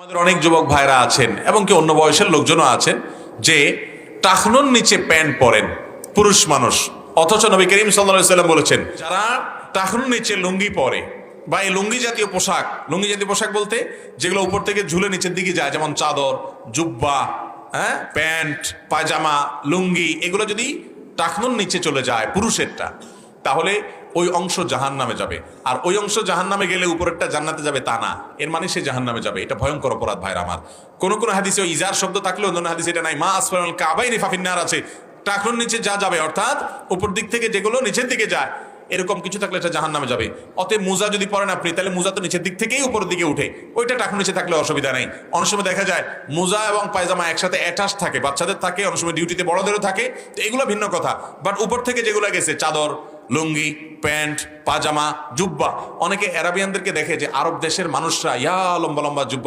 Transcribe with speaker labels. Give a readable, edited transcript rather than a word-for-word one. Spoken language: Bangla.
Speaker 1: আমাদের অনেক যুবক ভাইরা আছেন এবং কি অন্য বয়সের লোকজনও আছেন যে টাকনুর নিচে প্যান্ট পরেন পুরুষ মানুষ, অথচ নবী করিম সাল্লাল্লাহু আলাইহি ওয়াসাল্লাম বলেছেন যারা টাকনুর নিচে লুঙ্গি পরে বা এই লুঙ্গি জাতীয় পোশাক বলতে যেগুলো উপর থেকে ঝুলে নিচের দিকে যায়, যেমন চাদর, জুব্বা, প্যান্ট, পায়জামা, লুঙ্গি, এগুলো যদি টাকনুর নিচে চলে যায় পুরুষেরটা, তাহলে ওই অংশ জাহান্নামে যাবে। আর ওই অংশ জাহান্নামে গেলে উপরেরটা জান্নাতে যাবে তা না, এর মানে সে জাহান্নামে যাবে। এটা ভয়ঙ্কর অপরাধ ভাইরা আমার। কোন কোন হাদিসে ওই ইজার শব্দ থাকলে অন্য হাদিসে এটা নাই। মা আসফালুল কাবাইনি ফাফিন্নার আছে, টাকনুর নিচে যা যাবে, অর্থাৎ উপর দিক থেকে যেগুলো নিচের দিকে যায় এরকম কিছু থাকলে এটা জাহান্নামে যাবে। অতএব মোজা যদি পরেন আপনি, তাহলে মোজা তো নিচের দিক থেকেই উপরের দিকে উঠে, ওইটা টাকনুর নিচে থাকলে অসুবিধা নেই। অনেক সময় দেখা যায় মোজা এবং পায়জামা একসাথে অ্যাটাচ থাকে, বাচ্চাদের থাকে, অনেক সময় ডিউটিতে বড়দেরও থাকে, তো এগুলো ভিন্ন কথা। বাট উপর থেকে যেগুলো গেছে চাদর, লুঙ্গি, প্যান্ট, পাজামা, জুব্বা, অনেকে আরাবিয়ানদেরকে দেখে যে আরব দেশের মানুষরা ইয়া লম্বা লম্বা জুব্বা